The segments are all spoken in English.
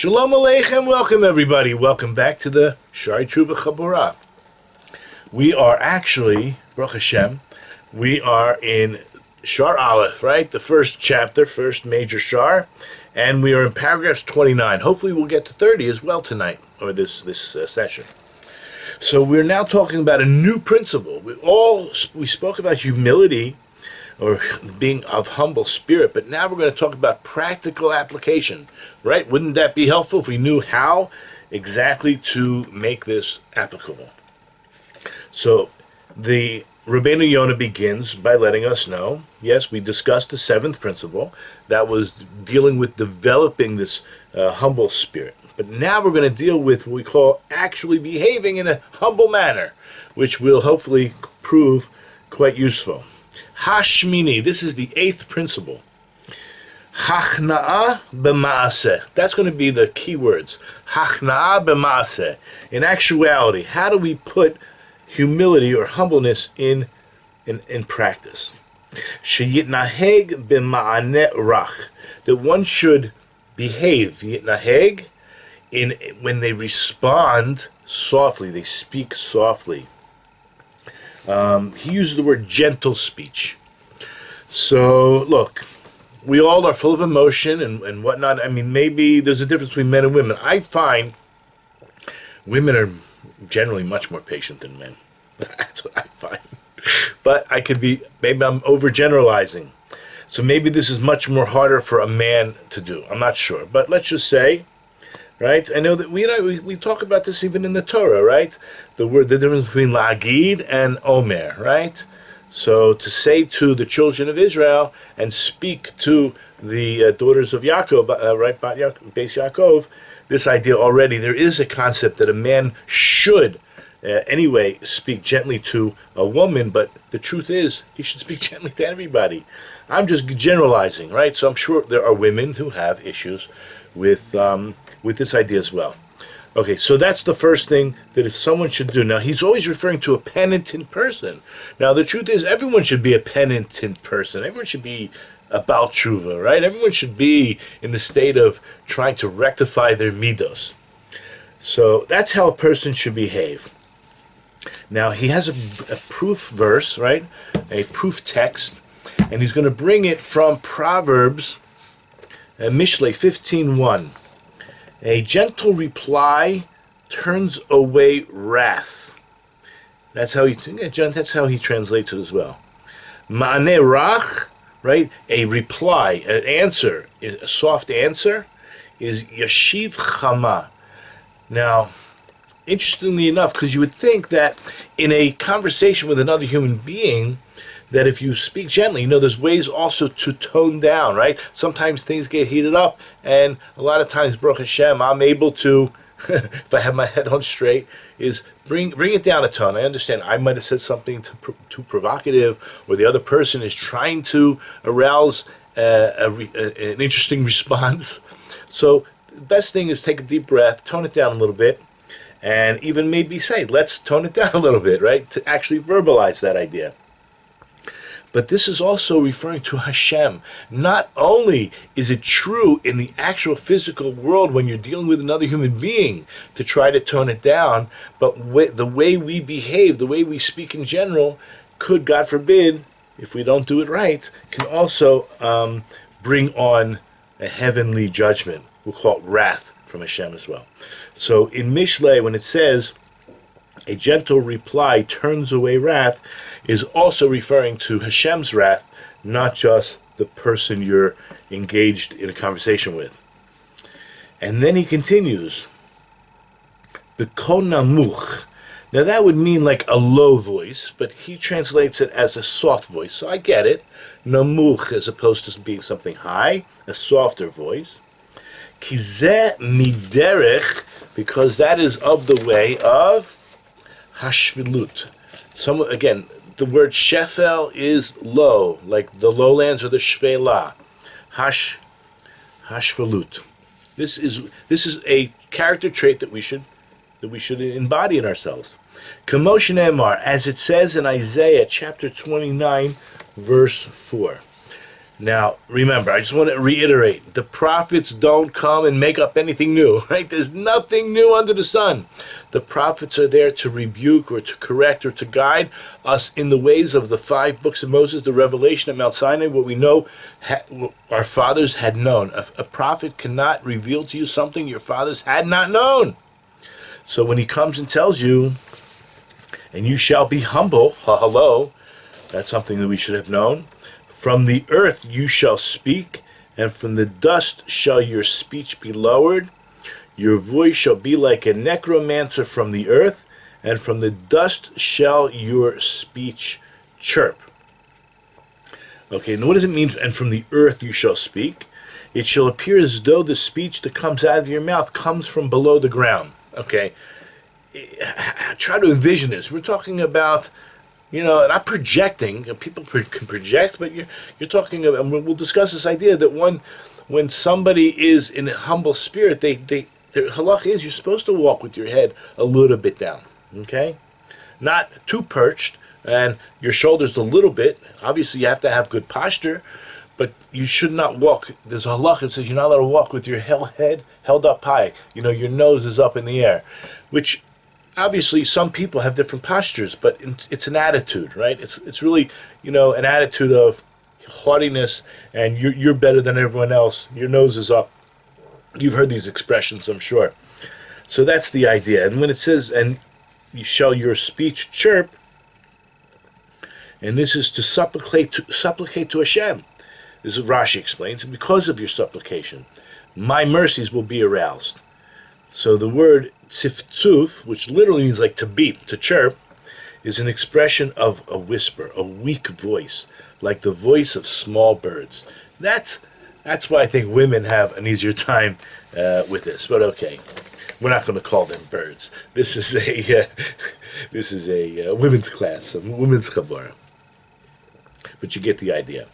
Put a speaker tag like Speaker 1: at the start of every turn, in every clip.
Speaker 1: Shalom Aleichem, welcome everybody. Welcome back to the Shaarei Teshuva Chabura. We are actually, Baruch Hashem, we are in Shar Aleph, right? The first chapter, first major Shar, and we are in paragraphs 29. Hopefully we'll get to 30 as well tonight, or this session. So we're now talking about a new principle. We spoke about humility, or being of humble spirit, but now we're going to talk about practical application, right? Wouldn't that be helpful if we knew how exactly to make this applicable? So the Rebbeinu Yona begins by letting us know, yes, we discussed the seventh principle that was dealing with developing this humble spirit. But now we're going to deal with what we call actually behaving in a humble manner, which will hopefully prove quite useful. Hashmini, this is the eighth principle. Hachna'ah b'ma'aseh. That's going to be the key words. Hachna'ah b'ma'aseh. In actuality, how do we put humility or humbleness in practice? Sheyitnaheg b'ma'aneh rach. That one should behave, yitnaheg, when they respond softly, they speak softly. He uses the word gentle speech. So, look, we all are full of emotion and whatnot. I mean, maybe there's a difference between men and women. I find women are generally much more patient than men. That's what I find. But I could be, maybe I'm overgeneralizing. So maybe this is much more harder for a man to do. I'm not sure. But let's just say, right? I know that we talk about this even in the Torah, right? The difference between la'agid and omer, right? So to say to the children of Israel and speak to the daughters of Yaakov, right, Beis Yaakov, this idea already, there is a concept that a man should anyway speak gently to a woman, but the truth is he should speak gently to everybody. I'm just generalizing, right? So I'm sure there are women who have issues with this idea as well. Okay, so that's the first thing that if someone should do. Now, he's always referring to a penitent person. Now, the truth is, everyone should be a penitent person. Everyone should be a Baal Tshuva, right? Everyone should be in the state of trying to rectify their midos. So that's how a person should behave. Now, he has a proof verse, right? A proof text, and he's going to bring it from Proverbs, Mishlei 15:1. A gentle reply turns away wrath. That's how he translates it as well. Ma'aneh rach, right? A reply, an answer, a soft answer, is yashiv chama. Now, interestingly enough, because you would think that in a conversation with another human being, that if you speak gently, there's ways also to tone down, right? Sometimes things get heated up, and a lot of times, Baruch Hashem, I'm able to, if I have my head on straight, is bring it down a tone. I understand I might have said something too provocative, or the other person is trying to arouse an interesting response. So the best thing is take a deep breath, tone it down a little bit, and even maybe say, let's tone it down a little bit, right? To actually verbalize that idea. But this is also referring to Hashem. Not only is it true in the actual physical world when you're dealing with another human being to try to tone it down, but the way we behave, the way we speak in general, could, God forbid, if we don't do it right, can also bring on a heavenly judgment. We'll call it wrath from Hashem as well. So in Mishlei, when it says, a gentle reply turns away wrath, is also referring to Hashem's wrath, not just the person you're engaged in a conversation with. And then he continues, B'kol namuch. Now that would mean like a low voice, but he translates it as a soft voice, so I get it. Namuch as opposed to being something high, a softer voice. Kizeh miderech, because that is of the way of hashvilut. Again, the word shefel is low, like the lowlands or the shvela. Hashvalut. This is a character trait that we should embody in ourselves. Kamoshin Emar, as it says in Isaiah chapter 29, verse 4. Now, remember, I just want to reiterate, the prophets don't come and make up anything new, right? There's nothing new under the sun. The prophets are there to rebuke or to correct or to guide us in the ways of the 5 books of Moses, the revelation at Mount Sinai, what we know our fathers had known. A prophet cannot reveal to you something your fathers had not known. So when he comes and tells you, and you shall be humble, hello, that's something that we should have known. From the earth you shall speak, and from the dust shall your speech be lowered. Your voice shall be like a necromancer from the earth, and from the dust shall your speech chirp. Okay, now what does it mean, and from the earth you shall speak? It shall appear as though the speech that comes out of your mouth comes from below the ground. Okay, try to envision this. We're talking about, not projecting. People can project, but you're talking about, and we'll discuss this idea that when somebody is in a humble spirit, their halach is you're supposed to walk with your head a little bit down, okay? Not too perched, and your shoulders a little bit. Obviously, you have to have good posture, but you should not walk. There's a halach that says you're not allowed to walk with your head held up high. Your nose is up in the air, which obviously some people have different postures, but it's an attitude, right? It's really, an attitude of haughtiness, and you're better than everyone else. Your nose is up. You've heard these expressions, I'm sure. So that's the idea. And when it says, and you shall your speech chirp, and this is to supplicate to Hashem. This is what Rashi explains. Because of your supplication, my mercies will be aroused. So the word tziftzuf, which literally means like to beep, to chirp, is an expression of a whisper, a weak voice, like the voice of small birds. That's why I think women have an easier time with this. But okay, we're not going to call them birds. This is a women's class, a women's chabara. But you get the idea.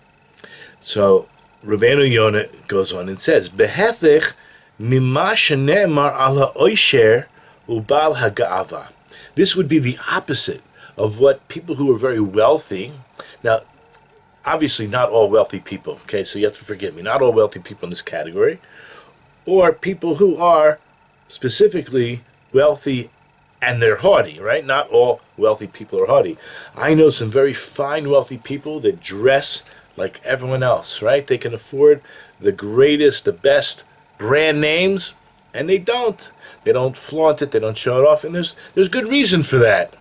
Speaker 1: So Rebbeinu Yona goes on and says, "Behefech mimma shenemar ala oisher ubal haga'ava." This would be the opposite of what people who are very wealthy. Now, obviously, not all wealthy people. Okay, so you have to forgive me. Not all wealthy people in this category, or people who are specifically wealthy and they're haughty, right? Not all wealthy people are haughty. I know some very fine wealthy people that dress like everyone else, right? They can afford the greatest, the best brand names, and they don't. They don't flaunt it. They don't show it off, and there's good reason for that.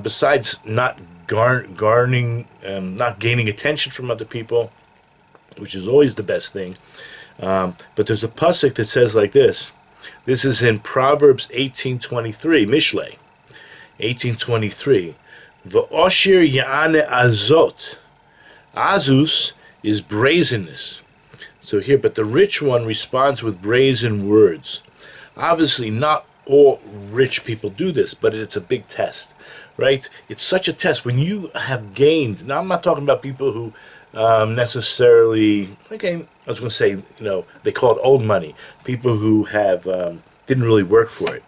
Speaker 1: Besides not not gaining attention from other people, which is always the best thing. But there's a pasuk that says like this. This is in Proverbs 18:23, Mishlei, 18:23. V'oshir ya'ane azot. Azus is brazenness. So here, but the rich one responds with brazen words. Obviously, not all rich people do this, but it's a big test, right? It's such a test when you have gained. Now, I'm not talking about people who necessarily, okay, I was going to say, they call it old money. People who have didn't really work for it.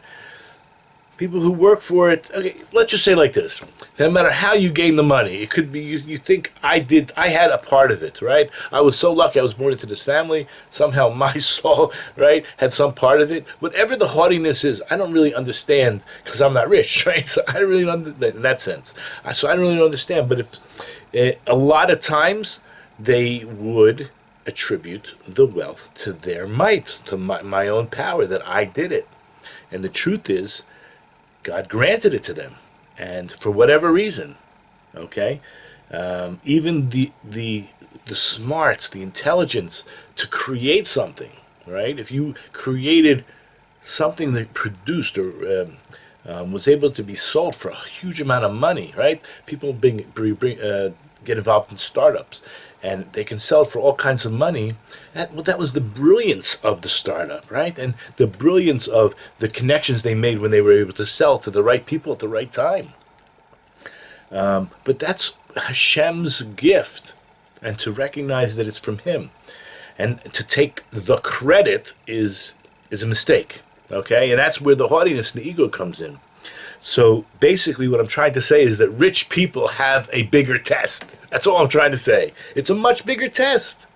Speaker 1: People who work for it, okay, let's just say like this. No matter how you gain the money, it could be, you think I had a part of it, right? I was so lucky I was born into this family. Somehow my soul, right, had some part of it. Whatever the haughtiness is, I don't really understand because I'm not rich, right? So I don't really understand in that sense. So I don't really understand. But if a lot of times they would attribute the wealth to their might, to my own power, that I did it. And the truth is, God granted it to them, and for whatever reason, okay, even the smarts, the intelligence to create something, right? If you created something that produced or was able to be sold for a huge amount of money, right? People get involved in startups, and they can sell for all kinds of money. That was the brilliance of the startup, right? And the brilliance of the connections they made when they were able to sell to the right people at the right time. But that's Hashem's gift, and to recognize that it's from Him. And to take the credit is a mistake, okay? And that's where the haughtiness and the ego comes in. So basically what I'm trying to say is that rich people have a bigger test. That's all I'm trying to say. It's a much bigger test.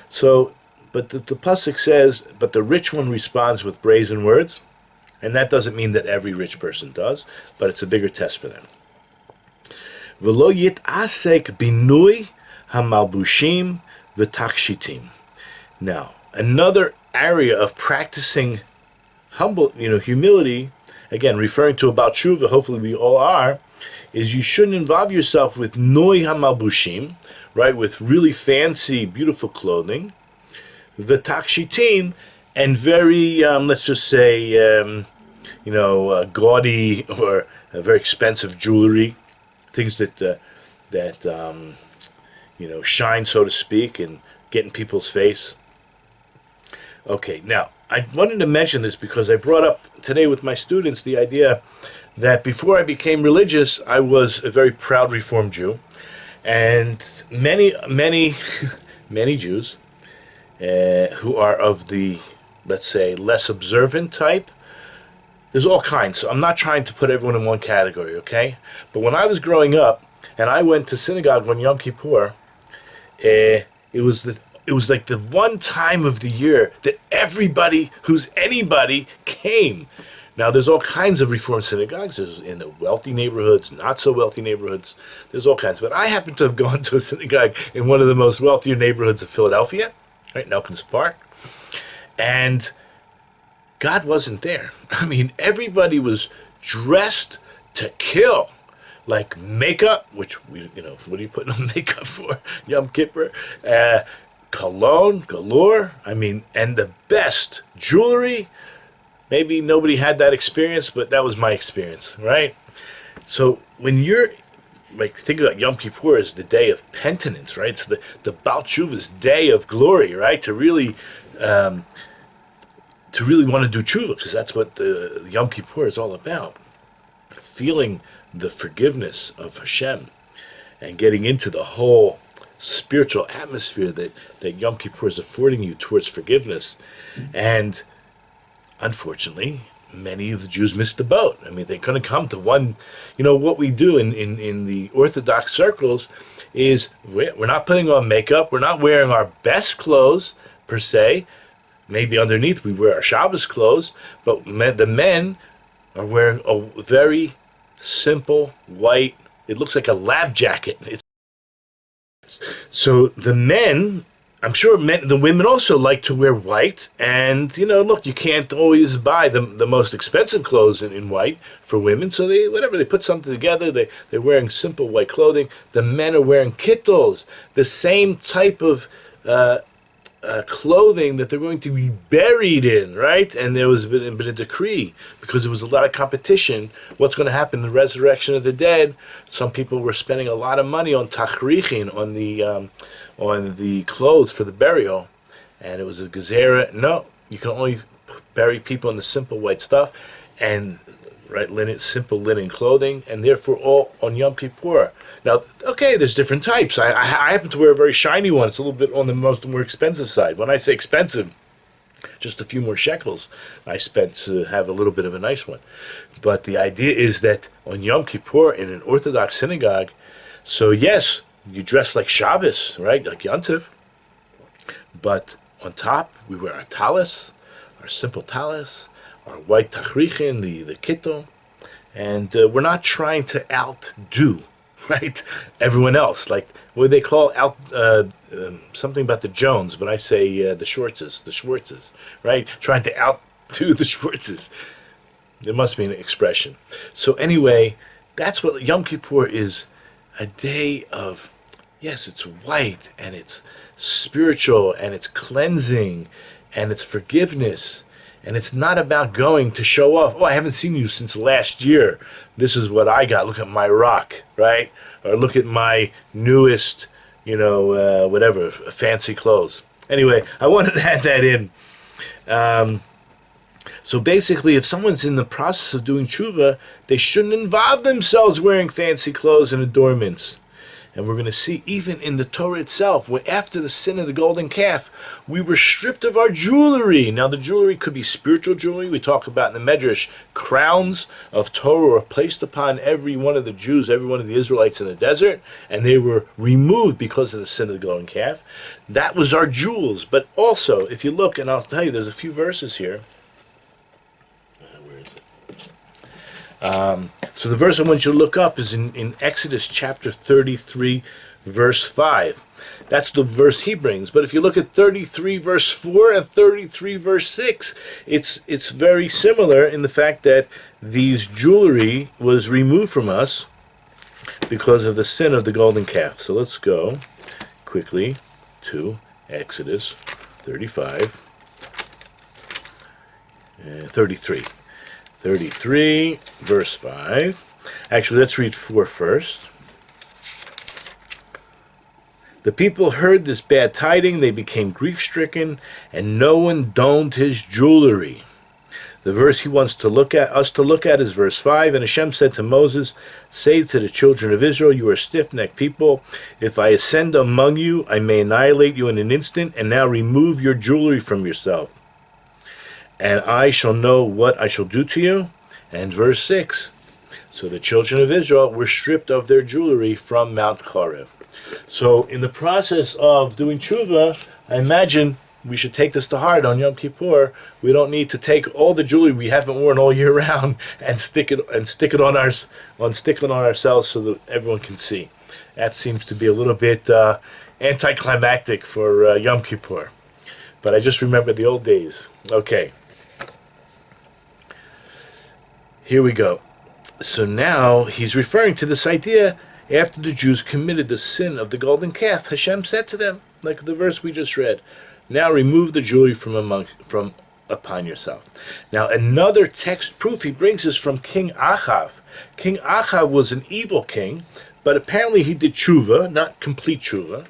Speaker 1: So, but the pasuk says, but the rich one responds with brazen words. And that doesn't mean that every rich person does, but it's a bigger test for them. V'lo yit'asek binui hamalbushim v'takshitim. Now, another area of practicing humility, again, referring to about tshuva, hopefully we all are, is you shouldn't involve yourself with noi hamalbushim, right, with really fancy, beautiful clothing, v'takshitim, and very, let's just say, gaudy or very expensive jewelry, things that shine, so to speak, and get in people's face. Okay, now, I wanted to mention this because I brought up today with my students the idea that before I became religious, I was a very proud Reformed Jew, and many Jews who are of the, let's say, less observant type. There's all kinds, so I'm not trying to put everyone in one category, okay? But when I was growing up, and I went to synagogue on Yom Kippur, it was like the one time of the year that everybody who's anybody came. Now, there's all kinds of Reform synagogues. There's in the wealthy neighborhoods, not so wealthy neighborhoods. There's all kinds. But I happen to have gone to a synagogue in one of the most wealthier neighborhoods of Philadelphia, right, in Elkins Park. And God wasn't there. I mean, everybody was dressed to kill. Like makeup, which, what are you putting on makeup for? Yom Kippur. Cologne galore. I mean, and the best jewelry. Maybe nobody had that experience, but that was my experience, right? So when you're, like, think about Yom Kippur as the day of penitence, right? It's the Baal Tshuva's day of glory, right? To really want to do tshuva, because that's what the Yom Kippur is all about. Feeling the forgiveness of Hashem and getting into the whole spiritual atmosphere that Yom Kippur is affording you towards forgiveness. And unfortunately, many of the Jews missed the boat. I mean, they couldn't come to one. What we do in the Orthodox circles is we're not putting on makeup. We're not wearing our best clothes, per se. Maybe underneath we wear our Shabbos clothes, but the men are wearing a very simple white, it looks like a lab jacket. So the men, I'm sure the women also like to wear white, and look, you can't always buy the most expensive clothes in white for women, so they put something together. They're wearing simple white clothing. The men are wearing kittles, the same type of clothing that they're going to be buried in, right? And there was been a decree, because there was a lot of competition. What's going to happen in the resurrection of the dead? Some people were spending a lot of money on tachrichin, on the clothes for the burial, and it was a gezerah. No, you can only bury people in the simple white stuff, and simple linen clothing, and therefore all on Yom Kippur. Now, okay, there's different types. I happen to wear a very shiny one. It's a little bit on the more expensive side. When I say expensive, just a few more shekels I spent to have a little bit of a nice one. But the idea is that on Yom Kippur in an Orthodox synagogue, so yes, you dress like Shabbos, right, like Yontif, but on top we wear our talis, our simple talis, our white tachrichin, the kittel, and we're not trying to outdo, right, everyone else. Like what they call something about the Jones, but I say the Schwartzes, right? Trying to outdo the Schwartzes. There must be an expression. So anyway, that's what Yom Kippur is, a day of, yes, it's white, and it's spiritual, and it's cleansing, and it's forgiveness. And it's not about going to show off. Oh, I haven't seen you since last year. This is what I got. Look at my rock, right? Or look at my newest, fancy clothes. Anyway, I wanted to add that in. So basically, if someone's in the process of doing tshuva, they shouldn't involve themselves wearing fancy clothes and adornments. And we're going to see even in the Torah itself, where after the sin of the golden calf, we were stripped of our jewelry. Now the jewelry could be spiritual jewelry. We talk about in the Medrash, crowns of Torah were placed upon every one of the Jews, every one of the Israelites in the desert, and they were removed because of the sin of the golden calf. That was our jewels. But also, if you look, and I'll tell you, there's a few verses here. Where is it? So the verse I want you to look up is in Exodus chapter 33, verse 5. That's the verse he brings. But if you look at 33 verse 4 and 33 verse 6, it's very similar in the fact that these jewelry was removed from us because of the sin of the golden calf. So let's go quickly to Exodus 35, 33. 33, verse 5. Actually, let's read 4 first. The people heard this bad tiding, they became grief-stricken, and no one donned his jewelry. The verse he wants to look at is verse 5. And Hashem said to Moses, say to the children of Israel, you are stiff-necked people. If I ascend among you, I may annihilate you in an instant, and now remove your jewelry from yourself. And I shall know what I shall do to you. And verse 6. So the children of Israel were stripped of their jewelry from Mount HaRav. So in the process of doing tshuva, I imagine we should take this to heart on Yom Kippur. We don't need to take all the jewelry we haven't worn all year round and stick it on ourselves so that everyone can see. That seems to be a little bit anticlimactic for Yom Kippur. But I just remember the old days. Okay. Here we go. So now he's referring to this idea. After the Jews committed the sin of the golden calf, Hashem said to them, like the verse we just read, now remove the jewelry from upon yourself. Now another text proof he brings is from King Achav. King Achav was an evil king, but apparently he did tshuva, not complete tshuva,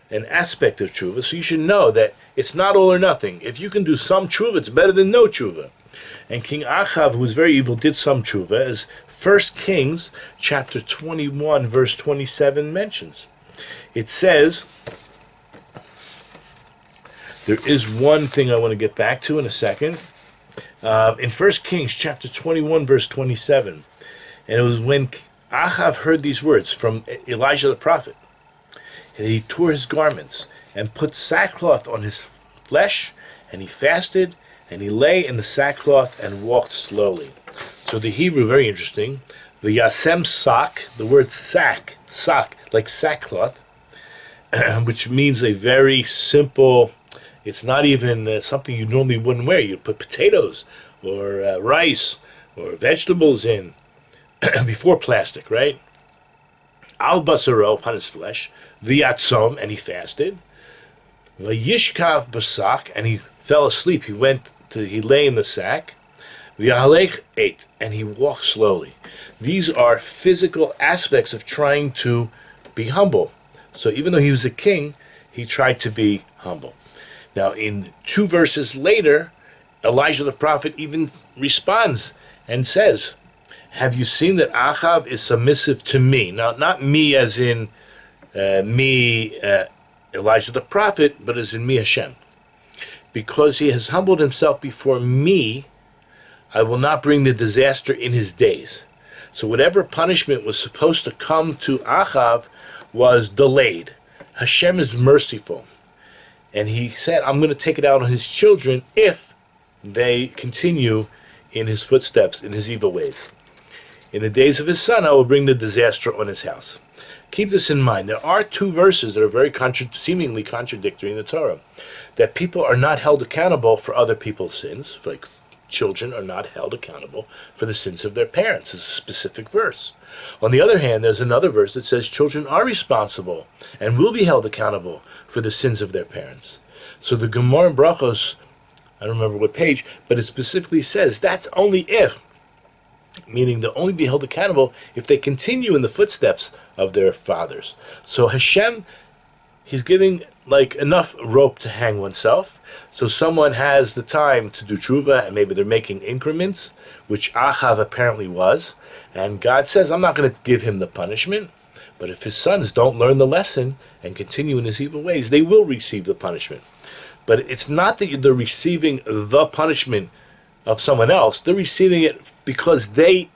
Speaker 1: an aspect of tshuva. So you should know that it's not all or nothing. If you can do some tshuva, it's better than no tshuva. And King Achav, who was very evil, did some tshuva, as 1 Kings chapter 21, verse 27 mentions. It says, there is one thing I want to get back to in a second. In 1 Kings chapter 21, verse 27, and it was when Achav heard these words from Elijah the prophet, and he tore his garments and put sackcloth on his flesh, and he fasted, and he lay in the sackcloth and walked slowly. So the Hebrew, very interesting, the yasem sak, the word sak, like sackcloth, which means a very simple, it's not even something you normally wouldn't wear. You'd put potatoes or rice or vegetables in before plastic, right? Al basaro, upon his flesh, the yatzom, and he fasted, vayishkav basak, and he fell asleep. He lay in the sack, v'yahalech ate, and he walked slowly. These are physical aspects of trying to be humble. So even though he was a king, he tried to be humble. Now in 2 verses later, Elijah the prophet even responds and says, have you seen that Achav is submissive to me? Now not me as in me, Elijah the prophet, but as in me, Hashem. Because he has humbled himself before me, I will not bring the disaster in his days. So whatever punishment was supposed to come to Achav was delayed. Hashem is merciful. And he said, I'm going to take it out on his children if they continue in his footsteps, in his evil ways. In the days of his son, I will bring the disaster on his house. Keep this in mind. There are 2 verses that are very seemingly contradictory in the Torah. That people are not held accountable for other people's sins, like children are not held accountable for the sins of their parents. It's a specific verse. On the other hand, there's another verse that says children are responsible and will be held accountable for the sins of their parents. So the Gemara in Brachos, I don't remember what page, but it specifically says that's only if, meaning they'll only be held accountable if they continue in the footsteps of their fathers. So Hashem, he's giving like enough rope to hang oneself. So someone has the time to do tshuva, and maybe they're making increments, which Achav apparently was. And God says, I'm not going to give him the punishment, But if his sons don't learn the lesson and continue in his evil ways, they will receive the punishment. But it's not that they're receiving the punishment of someone else. They're receiving it because they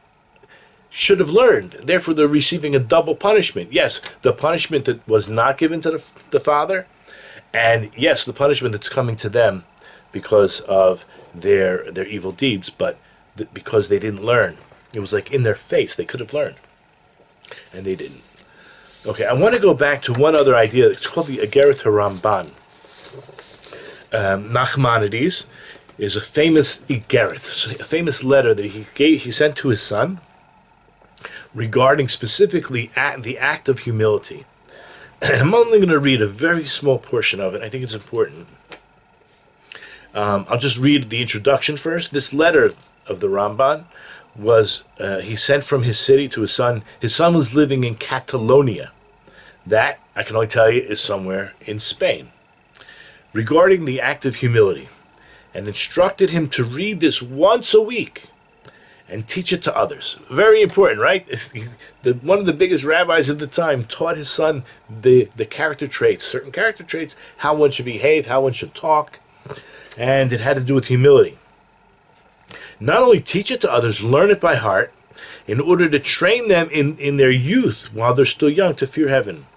Speaker 1: should have learned. Therefore, they're receiving a double punishment. Yes, the punishment that was not given to the father, and yes, the punishment that's coming to them because of their evil deeds, but because they didn't learn. It was like in their face. They could have learned, and they didn't. Okay, I want to go back to one other idea. It's called the Educator Ramban. Nachmanides is a famous Igeret, a famous letter that he sent to his son regarding specifically the act of humility. I'm only going to read a very small portion of it. I think it's important. I'll just read the introduction first. This letter of the Ramban was he sent from his city to his son. His son was living in Catalonia. That, I can only tell you, is somewhere in Spain. Regarding the act of humility, and instructed him to read this once a week and teach it to others. Very important, right? One of the biggest rabbis of the time taught his son the character traits, certain character traits, how one should behave, how one should talk, and it had to do with humility. Not only teach it to others, learn it by heart, in order to train them in their youth, while they're still young, to fear heaven.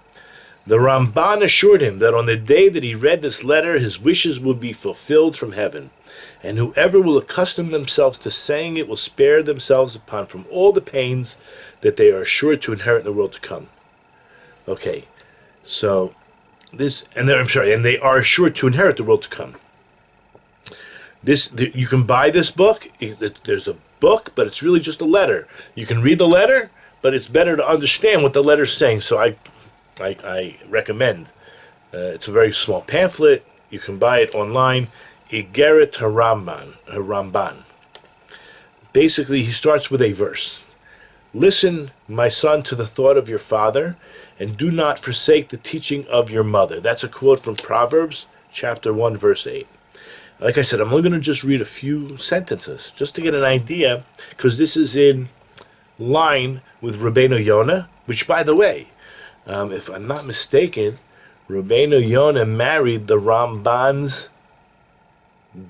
Speaker 1: The Ramban assured him that on the day that he read this letter, his wishes would be fulfilled from heaven, and whoever will accustom themselves to saying it will spare themselves from all the pains that they are assured to inherit in the world to come. Okay, so and they are assured to inherit the world to come. You can buy this book. There's a book, but it's really just a letter. You can read the letter, but it's better to understand what the letter's saying. So I recommend. It's a very small pamphlet. You can buy it online. Igeret HaRamban. Basically, he starts with a verse. Listen, my son, to the thought of your father, and do not forsake the teaching of your mother. That's a quote from Proverbs, chapter 1, verse 8. Like I said, I'm only going to just read a few sentences, just to get an idea, because this is in line with Rebbeinu Yona, which, by the way, if I'm not mistaken, Rebbeinu Yona married the Ramban's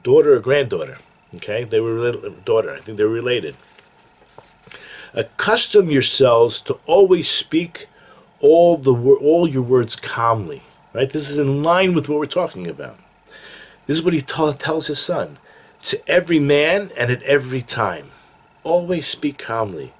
Speaker 1: daughter or granddaughter. Okay, they were daughter. I think they're related. Accustom yourselves to always speak all your words calmly. Right. This is in line with what we're talking about. This is what he tells his son. To every man and at every time, always speak calmly.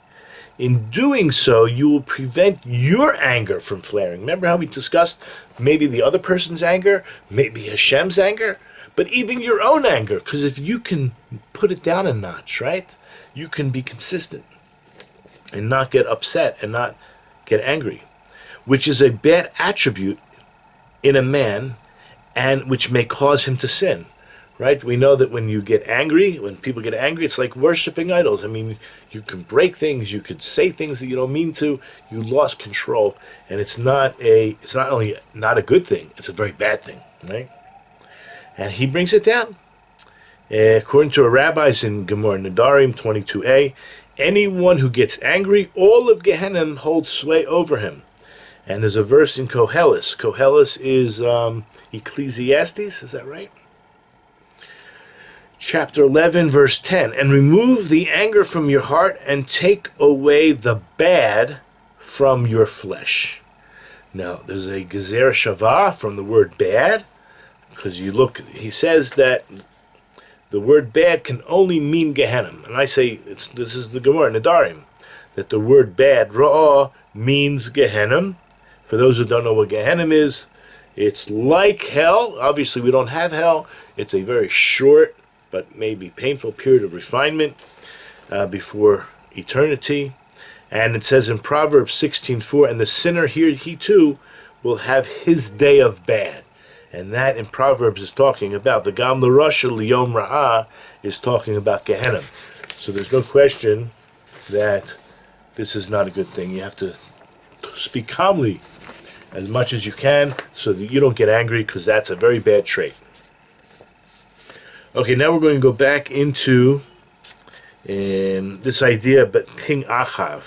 Speaker 1: In doing so, you will prevent your anger from flaring. Remember how we discussed maybe the other person's anger, maybe Hashem's anger, but even your own anger, because if you can put it down a notch, right, you can be consistent and not get upset and not get angry, which is a bad attribute in a man and which may cause him to sin. Right? We know that when you get angry, when people get angry, it's like worshiping idols. I mean, you can break things, you could say things that you don't mean to, you lost control, and it's not only not a good thing, it's a very bad thing, right? And he brings it down. According to our rabbis in Gemara Nedarim 22a, anyone who gets angry, all of Gehenna holds sway over him. And there's a verse in Koheles. Koheles is Ecclesiastes, is that right? Chapter 11, verse 10, and remove the anger from your heart and take away the bad from your flesh. Now, there's a Gezer Shavah from the word bad, because he says that the word bad can only mean Gehenna. And I say, this is the Gemara Nedarim, that the word bad, Ra'ah, means Gehenna. For those who don't know what Gehenna is, it's like hell. Obviously, we don't have hell. It's a very short but maybe painful period of refinement before eternity. And it says in Proverbs 16:4, and the sinner here, he too, will have his day of bad. And that in Proverbs is talking about the Gam L'Rasha L'Yom Ra'ah is talking about Gehenna. So there's no question that this is not a good thing. You have to speak calmly as much as you can so that you don't get angry, because that's a very bad trait. Okay, now we're going to go back into this idea about King Achav.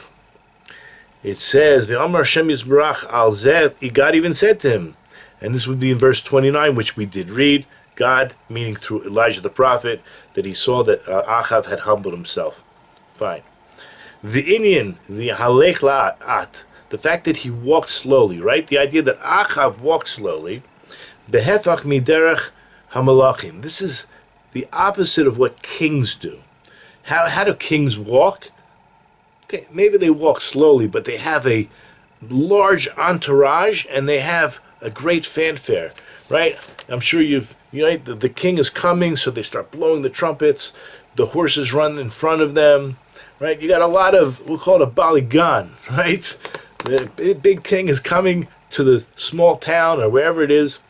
Speaker 1: It says, the Amar Shem Yisbarach al Zeh, God even said to him, and this would be in verse 29, which we did read, God, meaning through Elijah the prophet, that he saw that Achav had humbled himself. Fine. The Inyan, the Halech La'at, the fact that he walked slowly, right? The idea that Achav walked slowly, Behefach Miderech Hamalachim. This is the opposite of what kings do. How do kings walk? Okay, maybe they walk slowly, but they have a large entourage and they have a great fanfare, right? I'm sure the king is coming, so they start blowing the trumpets. The horses run in front of them, right? You got a lot of, we'll call it a baligan, right? The big king is coming to the small town or wherever it is.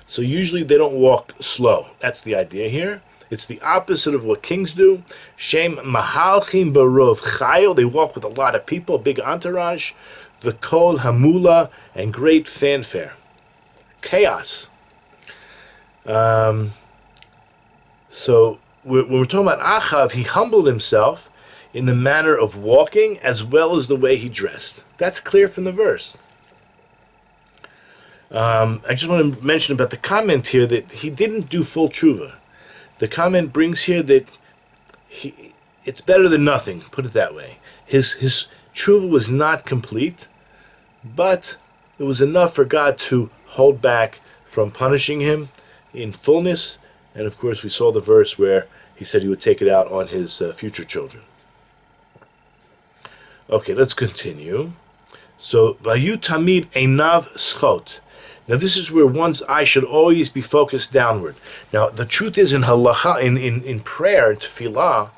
Speaker 1: So usually they don't walk slow. That's the idea here. It's the opposite of what kings do. Shem mahalchim barov chayil. They walk with a lot of people, big entourage. The kol hamula and great fanfare. Chaos. So when we're talking about Achav, he humbled himself in the manner of walking as well as the way he dressed. That's clear from the verse. I just want to mention about the comment here that he didn't do full tshuva. The comment brings here that it's better than nothing, put it that way. His tshuva was not complete, but it was enough for God to hold back from punishing him in fullness. And of course we saw the verse where he said he would take it out on his future children. Okay, let's continue. So, Vayu Tamid Einav Schot. Now this is where one's eye should always be focused downward. Now the truth is in halacha, in prayer, in tefillah,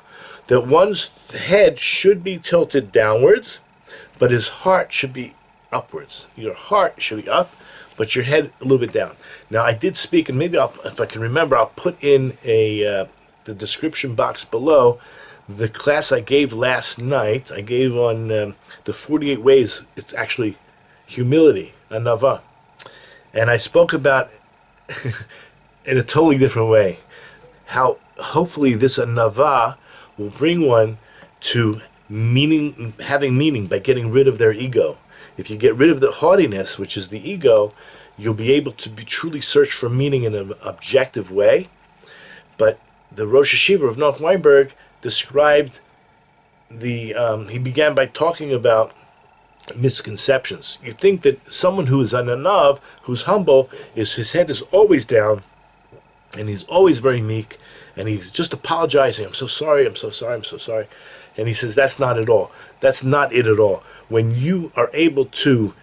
Speaker 1: that one's head should be tilted downwards, but his heart should be upwards. Your heart should be up, but your head a little bit down. Now I did speak, and maybe if I can remember, I'll put in the description box below the class I gave last night. I gave on the 48 ways. It's actually humility, anava. And I spoke about, in a totally different way, how hopefully this anava will bring one to having meaning by getting rid of their ego. If you get rid of the haughtiness, which is the ego, you'll be able to truly search for meaning in an objective way. But the Rosh Hashiva of North Weinberg described he began by talking about misconceptions. You think that someone who is an anav, who's humble, his head is always down, and he's always very meek, and he's just apologizing. I'm so sorry, I'm so sorry, I'm so sorry. And he says that's not at all. That's not it at all. When you are able to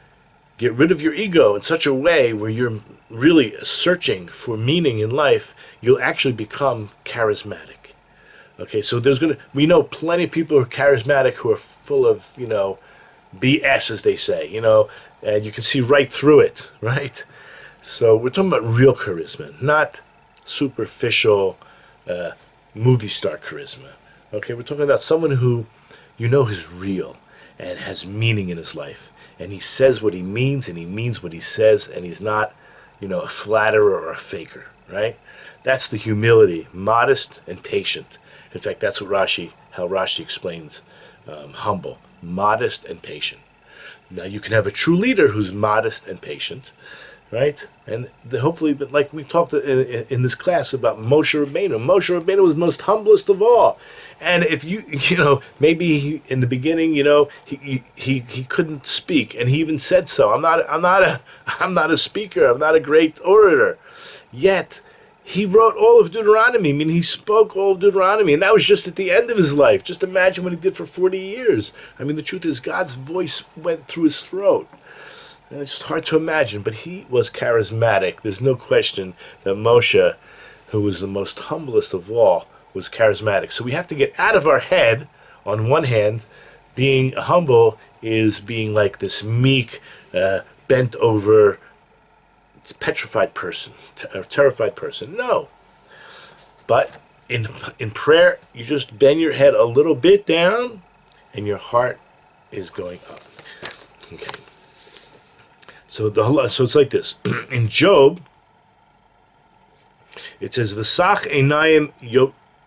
Speaker 1: get rid of your ego in such a way where you're really searching for meaning in life, you'll actually become charismatic. Okay, so we know plenty of people who are charismatic who are full of, BS, as they say, and you can see right through it, right? So we're talking about real charisma, not superficial movie star charisma. Okay, we're talking about someone who is real and has meaning in his life, and he says what he means and he means what he says, and he's not, a flatterer or a faker, right? That's the humility, modest and patient. In fact, that's how Rashi explains humble. Modest and patient. Now you can have a true leader who's modest and patient, right? And hopefully, but like we talked in this class about Moshe Rebbeinu was most humblest of all. And if maybe in the beginning, he couldn't speak, and he even said so. I'm not a speaker. I'm not a great orator. Yet he wrote all of Deuteronomy. I mean, he spoke all of Deuteronomy, and that was just at the end of his life. Just imagine what he did for 40 years. I mean, the truth is, God's voice went through his throat. And it's hard to imagine, but he was charismatic. There's no question that Moshe, who was the most humblest of all, was charismatic. So we have to get out of our head, on one hand, being humble is being like this meek, bent over, petrified person, or terrified person. No. But in prayer, you just bend your head a little bit down, and your heart is going up. Okay. So it's like this. In Job, it says, "V'sach einayim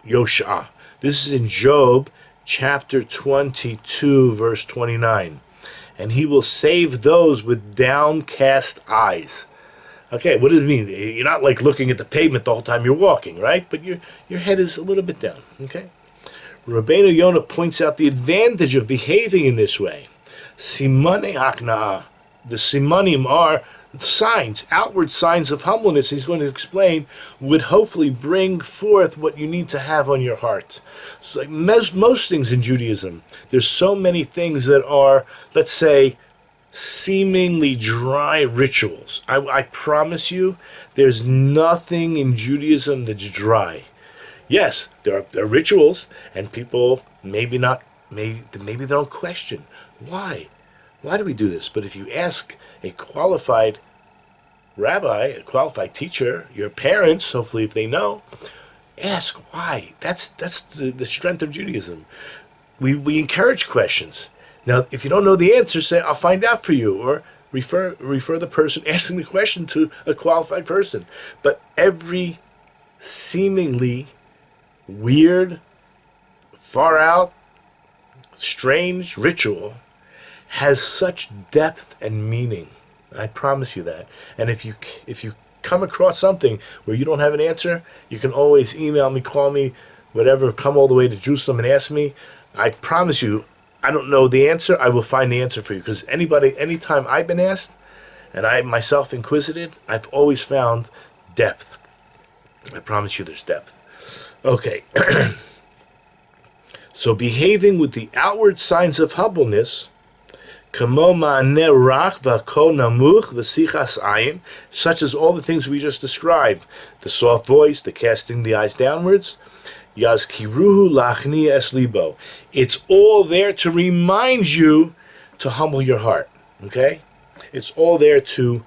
Speaker 1: Yosha." This is in Job chapter 22, verse 29. And he will save those with downcast eyes. Okay, what does it mean? You're not like looking at the pavement the whole time you're walking, right? But your head is a little bit down, okay? Rebbeinu Yona points out the advantage of behaving in this way. Simanei hakna'ah. The simanim are signs, outward signs of humbleness, he's going to explain, would hopefully bring forth what you need to have on your heart. So like most things in Judaism, there's so many things that are, let's say, seemingly dry rituals. I promise you, there's nothing in Judaism that's dry. Yes, there are rituals, and people maybe they don't question why. Why do we do this? But if you ask a qualified rabbi, a qualified teacher, your parents, hopefully if they know, ask why. That's the strength of Judaism. We encourage questions. Now, if you don't know the answer, say, I'll find out for you, or refer the person asking the question to a qualified person. But every seemingly weird, far out, strange ritual has such depth and meaning. I promise you that. And if you come across something where you don't have an answer, you can always email me, call me, whatever, come all the way to Jerusalem and ask me. I promise you, I don't know the answer, I will find the answer for you. Because anytime I've been asked, and I myself inquisited, I've always found depth. I promise you there's depth. Okay. So behaving with the outward signs of humbleness, such as all the things we just described, the soft voice, the casting the eyes downwards, it's all there to remind you to humble your heart. Okay? It's all there to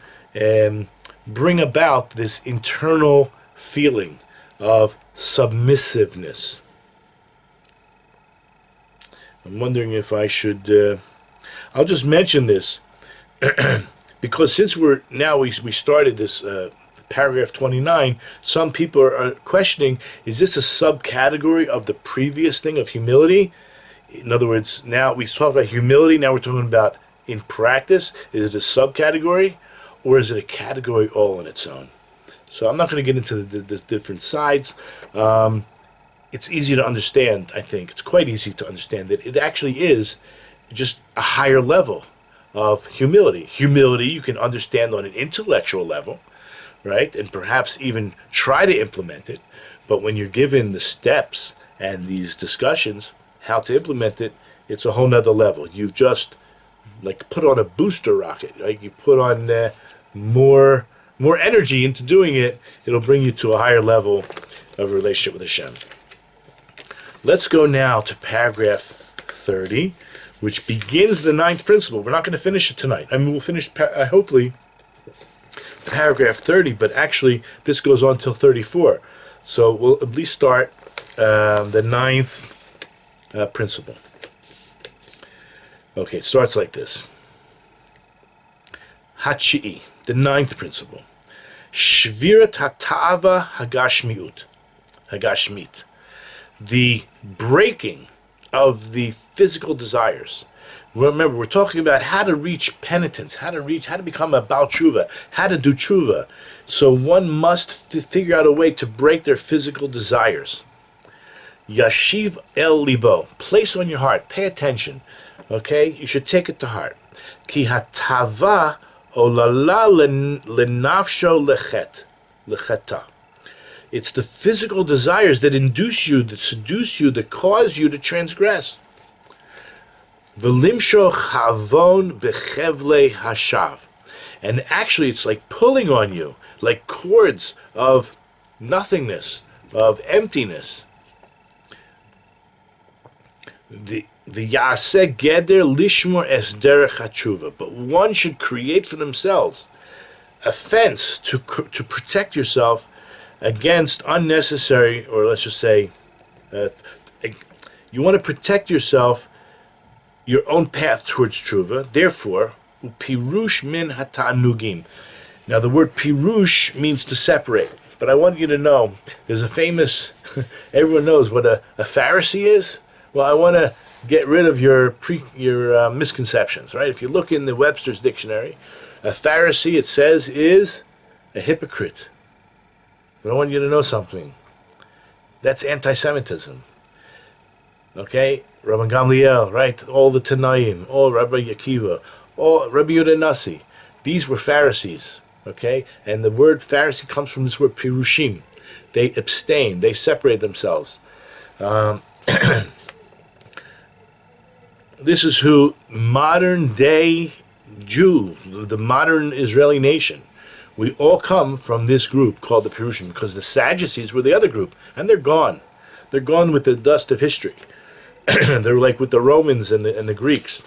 Speaker 1: bring about this internal feeling of submissiveness. I'm wondering if I should... I'll just mention this because since we started this paragraph 29, some people are questioning, is this a subcategory of the previous thing of humility? In other words, now we talked about humility, now we're talking about in practice. Is it a subcategory, or is it a category all on its own? So I'm not going to get into the different sides. It's easy to understand, I think. It's quite easy to understand that it actually is just a higher level of humility. Humility you can understand on an intellectual level, right? And perhaps even try to implement it. But when you're given the steps and these discussions, how to implement it, it's a whole nother level. You've just like put on a booster rocket, right? You put on more energy into doing it. It'll bring you to a higher level of relationship with Hashem. Let's go now to paragraph 30, which begins the 9th principle. We're not going to finish it tonight. I mean, we'll finish, hopefully, paragraph 30, but actually, this goes on till 34. So we'll at least start the 9th principle. Okay, it starts like this. Hachi'i, the 9th principle. Shvirat hata'ava hagashmit. The breaking of the physical desires. Remember, we're talking about how to reach penitence, how to become a Baal Tshuva, how to do Tshuva. So one must figure out a way to break their physical desires. Yashiv el libo, place on your heart, pay attention, okay? You should take it to heart. Ki hatava olala lenafsho lecheta. It's the physical desires that induce you, that seduce you, that cause you to transgress. V'limsho chavon bechevle hashav. And actually it's like pulling on you, like cords of nothingness, of emptiness. The yaseh geder lishmor es derech hatshuva. But one should create for themselves a fence to protect yourself against unnecessary, or let's just say, you want to protect yourself, your own path towards tshuva. Therefore, pirush min hatanugim. Now, the word pirush means to separate. But I want you to know, there's a famous, everyone knows what a Pharisee is. Well, I want to get rid of your misconceptions, right? If you look in the Webster's dictionary, a Pharisee, it says, is a hypocrite. But I want you to know something. That's anti-Semitism. Okay? Rabbi Gamliel, right? All the Tanaim, all Rabbi Akiva, all Rabbi Yehuda Nasi. These were Pharisees. Okay? And the word Pharisee comes from this word pirushim. They abstain. They separate themselves. This is who modern day Jew, the modern Israeli nation, we all come from this group called the Pirushim, because the Sadducees were the other group, and they're gone. They're gone with the dust of history. They're like with the Romans and the Greeks.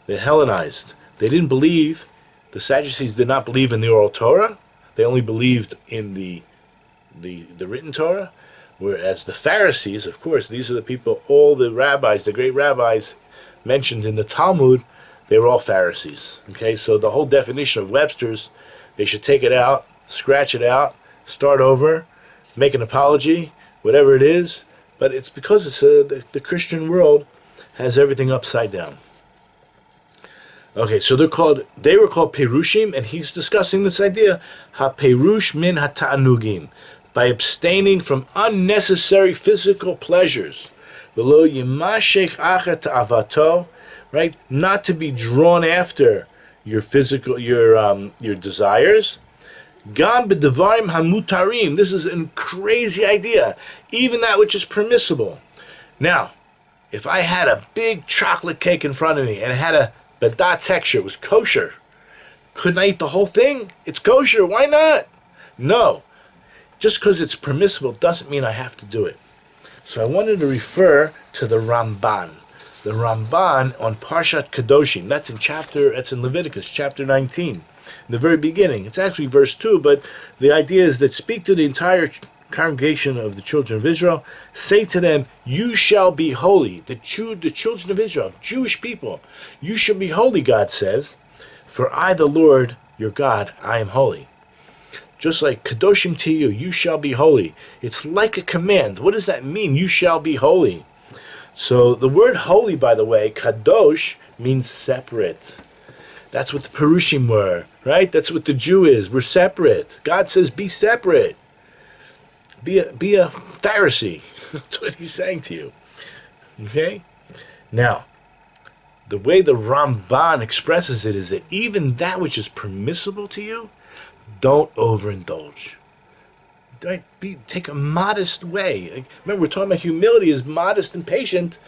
Speaker 1: They're Hellenized. They didn't believe, the Sadducees did not believe in the oral Torah. They only believed in the written Torah. Whereas the Pharisees, of course, these are the people, all the rabbis, the great rabbis mentioned in the Talmud, they were all Pharisees. Okay, so the whole definition of Webster's, they should take it out, scratch it out, start over, make an apology, whatever it is. But it's because it's the Christian world has everything upside down. Okay, so they were called Perushim, and he's discussing this idea, ha-perush min ha-ta'anugim, by abstaining from unnecessary physical pleasures. V'lo yimashech achat avato, right? Not to be drawn after your physical, your desires. Gam b'devarim hamutarim. This is a crazy idea. Even that which is permissible. Now, if I had a big chocolate cake in front of me and it had a badat texture, it was kosher, couldn't I eat the whole thing? It's kosher. Why not? No. Just because it's permissible doesn't mean I have to do it. So I wanted to refer to the Ramban. The Ramban on Parshat Kedoshim. That's in Leviticus, chapter 19. In the very beginning. It's actually verse 2, but the idea is that speak to the entire congregation of the children of Israel. Say to them, you shall be holy. The children of Israel, Jewish people, you shall be holy, God says. For I, the Lord, your God, I am holy. Just like Kadoshim to you, you shall be holy. It's like a command. What does that mean? You shall be holy. So the word holy, by the way, Kadosh, means separate. That's what the Perushim were, right? That's what the Jew is. We're separate. God says, be separate. Be a Pharisee. That's what he's saying to you. Okay? Now, the way the Ramban expresses it is that even that which is permissible to you, don't overindulge. Take a modest way. Remember, we're talking about humility is modest and patient.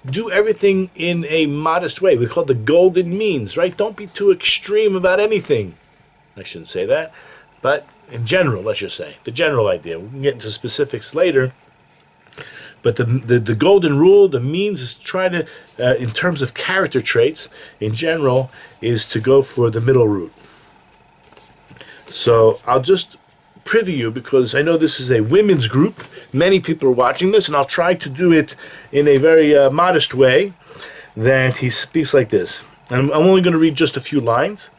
Speaker 1: Do everything in a modest way. We call it the golden means, right? Don't be too extreme about anything. I shouldn't say that. But in general, let's just say. The general idea. We can get into specifics later. But the golden rule, the means is to try to, in terms of character traits, in general, is to go for the middle route. So I'll just privy you, because I know this is a women's group. Many people are watching this, and I'll try to do it in a very modest way, that he speaks like this. I'm only going to read just a few lines.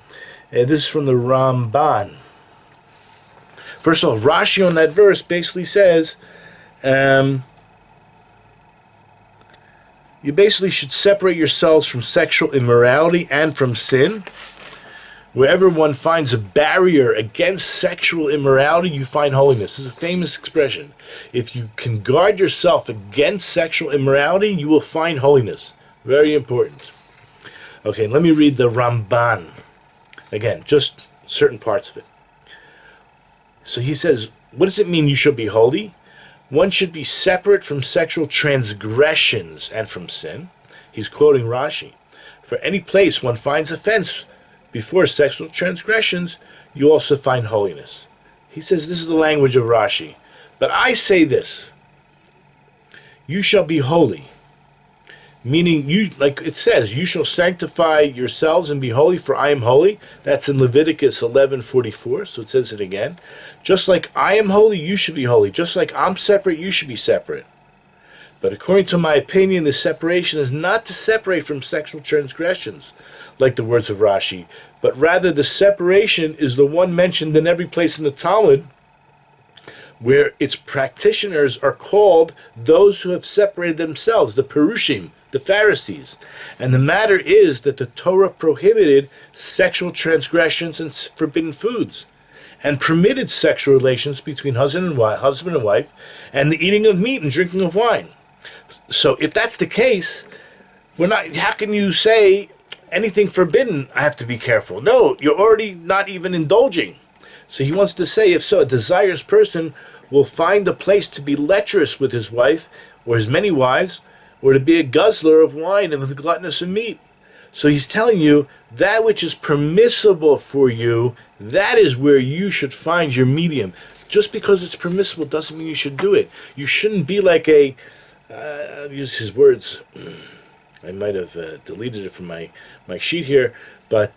Speaker 1: This is from the Ramban. First of all, Rashi on that verse basically says, you basically should separate yourselves from sexual immorality and from sin. Wherever one finds a barrier against sexual immorality, you find holiness. This is a famous expression. If you can guard yourself against sexual immorality, you will find holiness. Very important. Okay, let me read the Ramban. Again, just certain parts of it. So he says, what does it mean you should be holy? One should be separate from sexual transgressions and from sin. He's quoting Rashi. For any place one finds offense before sexual transgressions, you also find holiness. He says this is the language of Rashi. But I say this, you shall be holy. Meaning, you, like it says, you shall sanctify yourselves and be holy, for I am holy. That's in Leviticus 11:44, so it says it again. Just like I am holy, you should be holy. Just like I'm separate, you should be separate. But according to my opinion, the separation is not to separate from sexual transgressions, like the words of Rashi, but rather the separation is the one mentioned in every place in the Talmud, where its practitioners are called those who have separated themselves, the Perushim, the Pharisees. And the matter is that the Torah prohibited sexual transgressions and forbidden foods, and permitted sexual relations between husband and wife, and the eating of meat and drinking of wine. So if that's the case, how can you say anything forbidden, I have to be careful? No, you're already not even indulging. So he wants to say, if so, a desirous person will find a place to be lecherous with his wife, or his many wives, or to be a guzzler of wine and with gluttonous of meat. So he's telling you, that which is permissible for you, that is where you should find your medium. Just because it's permissible doesn't mean you should do it. You shouldn't be like I'll use his words. I might have deleted it from my sheet here, but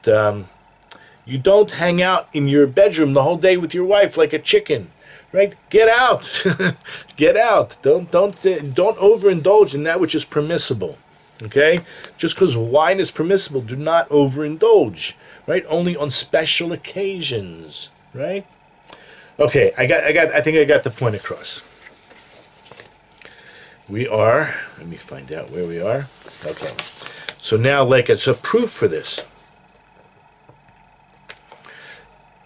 Speaker 1: you don't hang out in your bedroom the whole day with your wife like a chicken, right? Get out, get out. Don't overindulge in that which is permissible. Okay, just because wine is permissible, do not overindulge. Right, only on special occasions. Right. Okay, I think I got the point across. We are. Let me find out where we are. Okay, so now, like, it's a proof for this.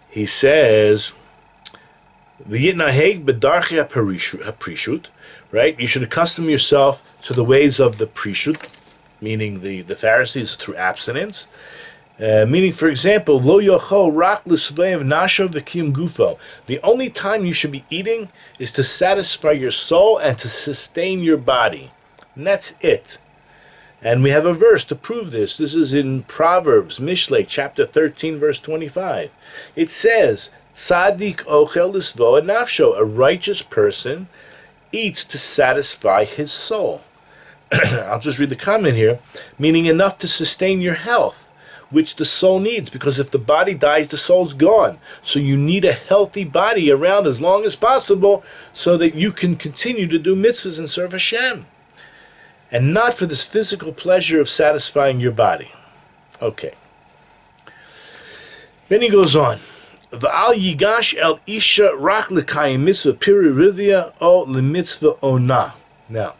Speaker 1: He says, "V'yitnaheg b'darchei haprishut." Right, you should accustom yourself to the ways of the prishut, meaning the Pharisees, through abstinence. Meaning, for example, lo yochol rak l'svev nasho v'kiyum gufo. The only time you should be eating is to satisfy your soul and to sustain your body. And that's it. And we have a verse to prove this. This is in Proverbs, Mishlei, chapter 13, verse 25. It says, Tzadik ochel l'svo nafsho. A righteous person eats to satisfy his soul. I'll just read the comment here, meaning enough to sustain your health, which the soul needs, because if the body dies, the soul's gone. So you need a healthy body around as long as possible so that you can continue to do mitzvahs and serve Hashem. And not for this physical pleasure of satisfying your body. Okay. Then he goes on. V'al yigash el isha rak l'kayim mitzvah piri rivya o l'mitzvah ona. Now,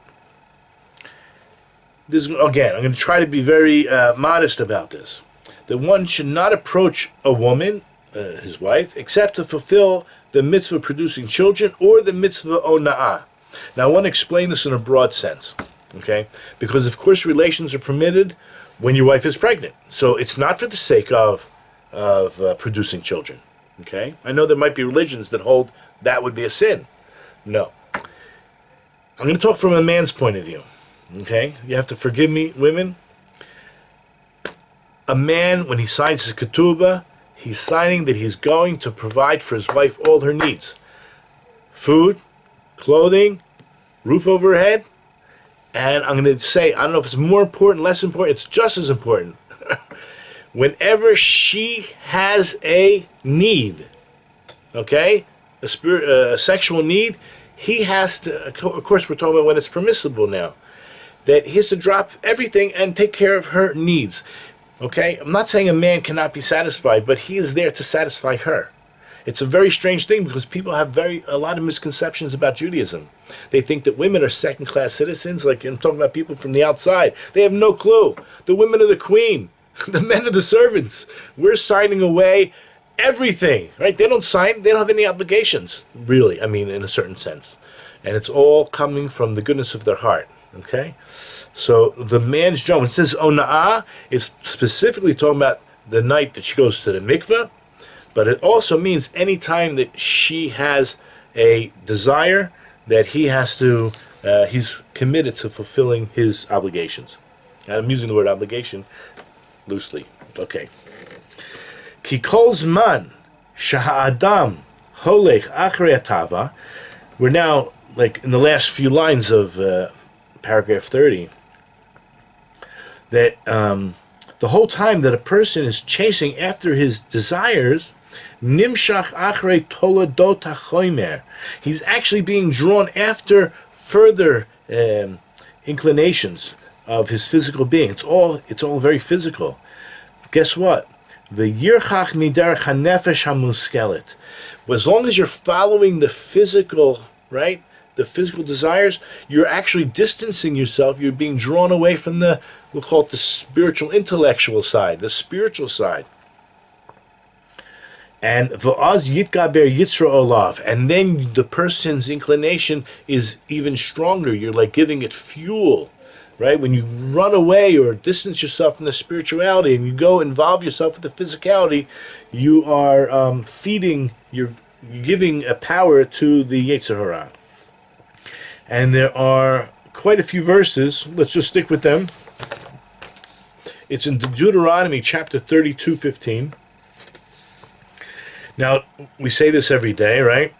Speaker 1: this, again, I'm going to try to be very modest about this. That one should not approach a woman, his wife, except to fulfill the mitzvah of producing children or the mitzvah ona'ah. Now, I want to explain this in a broad sense, okay? Because, of course, relations are permitted when your wife is pregnant. So it's not for the sake of producing children, okay? I know there might be religions that hold that would be a sin. No. I'm going to talk from a man's point of view. Okay, you have to forgive me, women. A man, when he signs his ketubah, he's signing that he's going to provide for his wife all her needs. Food, clothing, roof over her head. And I'm going to say, I don't know if it's more important, less important, it's just as important. Whenever she has a need, okay, a sexual need, he has to, of course we're talking about when it's permissible now, that he has to drop everything and take care of her needs. Okay? I'm not saying a man cannot be satisfied, but he is there to satisfy her. It's a very strange thing because people have a lot of misconceptions about Judaism. They think that women are second-class citizens, like I'm talking about people from the outside. They have no clue. The women are the queen. The men are the servants. We're signing away everything, right? They don't have any obligations, really, I mean, in a certain sense. And it's all coming from the goodness of their heart. Okay, so the man's job, when it says ona'ah, it's specifically talking about the night that she goes to the mikveh, but it also means any time that she has a desire that he has to, he's committed to fulfilling his obligations. And I'm using the word obligation loosely. Okay. Ki kol zman shaha'adam holech achrei hatava. We're now like in the last few lines of paragraph 30, that the whole time that a person is chasing after his desires, nimshach achrei toladot hachomer, he's actually being drawn after further inclinations of his physical being. It's all very physical. Guess what? V'yirchach miderech hanefesh hamuskelet. As long as you're following the physical, right, the physical desires, you're actually distancing yourself. You're being drawn away from the, we'll call it the spiritual, intellectual side, the spiritual side. And v'az yitgaber yitzra olav, and then the person's inclination is even stronger. You're like giving it fuel, right? When you run away or distance yourself from the spirituality and you go involve yourself with the physicality, you are feeding, you're giving a power to the Yetzer Hara. And there are quite a few verses. Let's just stick with them. It's in Deuteronomy chapter 32:15. Now, we say this every day, right?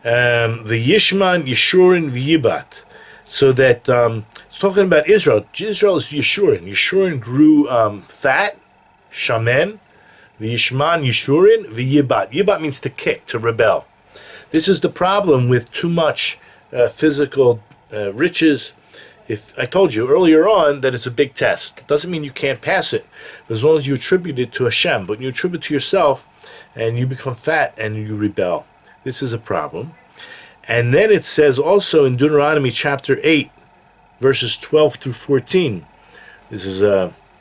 Speaker 1: The Yishman, Yeshurin, V'yibat. So that, it's talking about Israel. Israel is Yeshurin. Yeshurin grew fat, shamen. The Yishman, Yeshurin, V'yibat. Yibat means to kick, to rebel. This is the problem with too much physical riches. If I told you earlier on that it's a big test, it doesn't mean you can't pass it, as long as you attribute it to Hashem. But you attribute it to yourself, and you become fat and you rebel. This is a problem. And then it says also in Deuteronomy chapter 8, verses 12 through 14. This is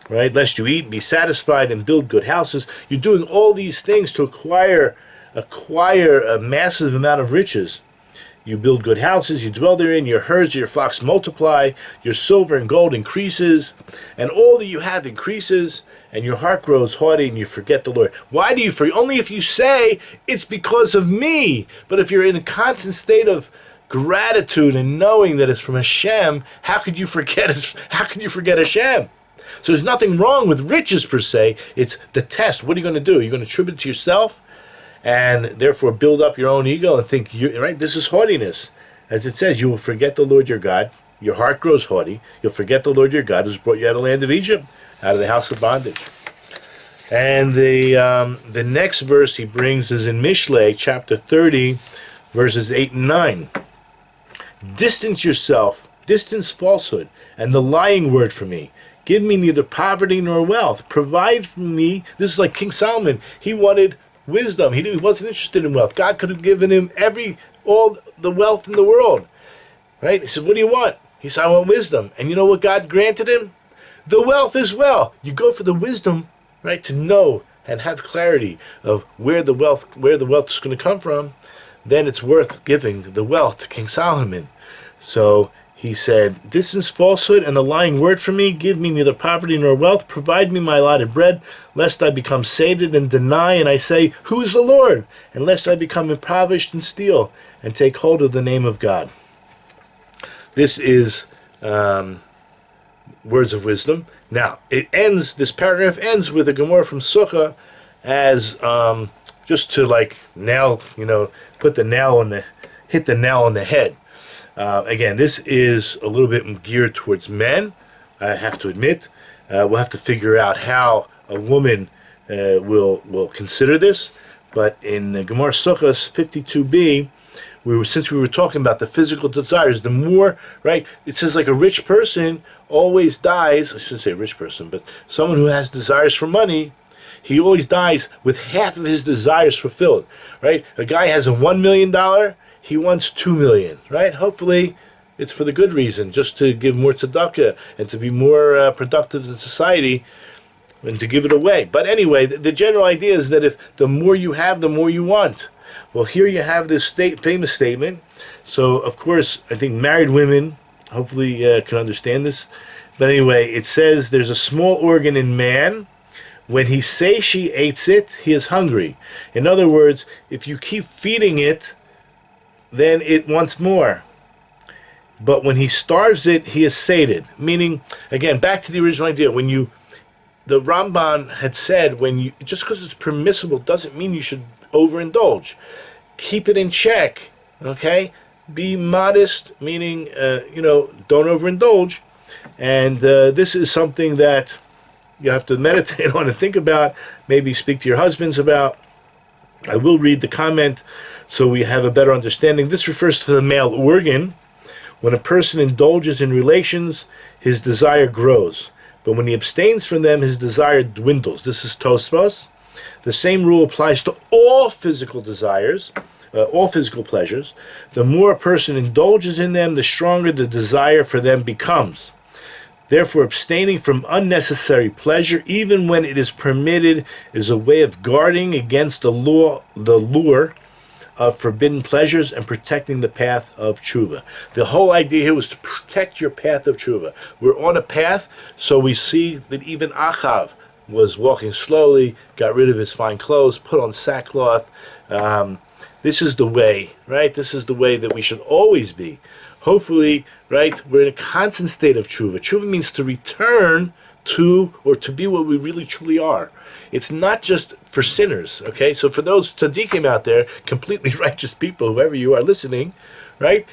Speaker 1: right. Lest you eat, be satisfied, and build good houses. You're doing all these things to acquire a massive amount of riches. You build good houses, you dwell therein, your herds, your flocks multiply, your silver and gold increases, and all that you have increases, and your heart grows haughty, and you forget the Lord. Why do you forget? Only if you say, it's because of me. But if you're in a constant state of gratitude and knowing that it's from Hashem, how could you forget Hashem? So there's nothing wrong with riches per se. It's the test. What are you going to do? You're going to attribute it to yourself, and therefore build up your own ego and think, right, this is haughtiness. As it says, you will forget the Lord your God. Your heart grows haughty. You'll forget the Lord your God who's brought you out of the land of Egypt, out of the house of bondage. And the next verse he brings is in Mishlei, chapter 30, verses 8 and 9. Distance yourself, distance falsehood, and the lying word from me. Give me neither poverty nor wealth. Provide for me. This is like King Solomon. He wanted wisdom. He wasn't interested in wealth. God could have given him all the wealth in the world. Right? He said, what do you want? He said, I want wisdom. And you know what God granted him? The wealth as well. You go for the wisdom, right, to know and have clarity of where the wealth is going to come from. Then it's worth giving the wealth to King Solomon. So he said, distance falsehood and the lying word from me. Give me neither poverty nor wealth. Provide me my allotted bread, lest I become sated and deny, and I say, who is the Lord? And lest I become impoverished and steal, and take hold of the name of God. This is words of wisdom. Now, this paragraph ends with a Gemara from Sukkah as just to like hit the nail on the head. Again, this is a little bit geared towards men, I have to admit. We'll have to figure out how a woman will consider this. But in Gemara Sukkos 52b, since we were talking about the physical desires, the more, right, it says like a rich person always dies, I shouldn't say rich person, but someone who has desires for money, he always dies with half of his desires fulfilled, right? A guy has a $1 million, he wants $2 million, right? Hopefully it's for the good reason, just to give more tzedakah and to be more productive in society and to give it away. But anyway, the general idea is that if the more you have, the more you want. Well, here you have this famous statement. So, of course, I think married women hopefully can understand this. But anyway, it says there's a small organ in man. When he satiates it, he is hungry. In other words, if you keep feeding it, then it wants more. But when he starves it, he is sated. Meaning, again, back to the original idea. The Ramban had said, just because it's permissible doesn't mean you should overindulge. Keep it in check, okay? Be modest, meaning, don't overindulge. And this is something that you have to meditate on and think about, maybe speak to your husbands about. I will read the comment so we have a better understanding. This refers to the male organ. When a person indulges in relations, his desire grows. But when he abstains from them, his desire dwindles. This is Tosfos. The same rule applies to all physical desires, all physical pleasures. The more a person indulges in them, the stronger the desire for them becomes. Therefore, abstaining from unnecessary pleasure, even when it is permitted, is a way of guarding against the lure of forbidden pleasures and protecting the path of tshuva. The whole idea here was to protect your path of tshuva. We're on a path, so we see that even Achav was walking slowly, got rid of his fine clothes, put on sackcloth. This is the way, right? This is the way that we should always be. Hopefully, right, we're in a constant state of tshuva. Tshuva means to return to, or to be what we really truly are. It's not just for sinners, okay? So for those tzaddikim out there, completely righteous people, whoever you are listening, right,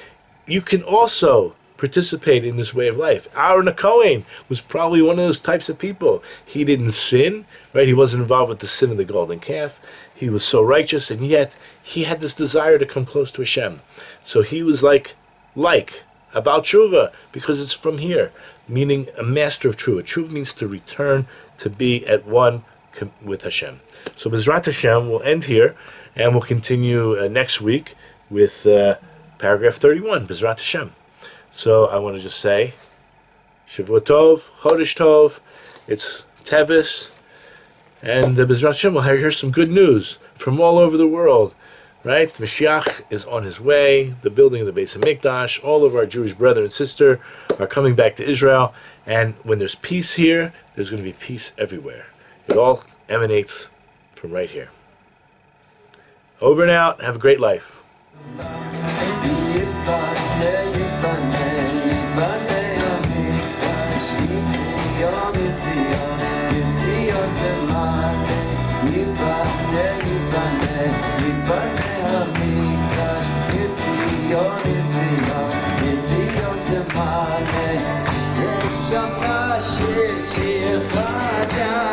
Speaker 1: you can also participate in this way of life. Aaron Cohen was probably one of those types of people. He didn't sin, right? He wasn't involved with the sin of the golden calf. He was so righteous, and yet he had this desire to come close to Hashem. So he was like about tshuva, because it's from here, meaning a master of tshuva. Tshuva means to return, to be at one with Hashem. So Bezrat Hashem, we'll end here, and we'll continue next week with paragraph 31, Bezrat Hashem. So I want to just say, Shavua Tov, Chodesh Tov, it's Tevis, and Bezrat Hashem, we'll hear some good news from all over the world. Right? Mashiach is on his way, the building of the Beis HaMikdash, all of our Jewish brother and sister are coming back to Israel, and when there's peace here, there's going to be peace everywhere. It all emanates from right here. Over and out, have a great life.
Speaker 2: Shama shir shir chadam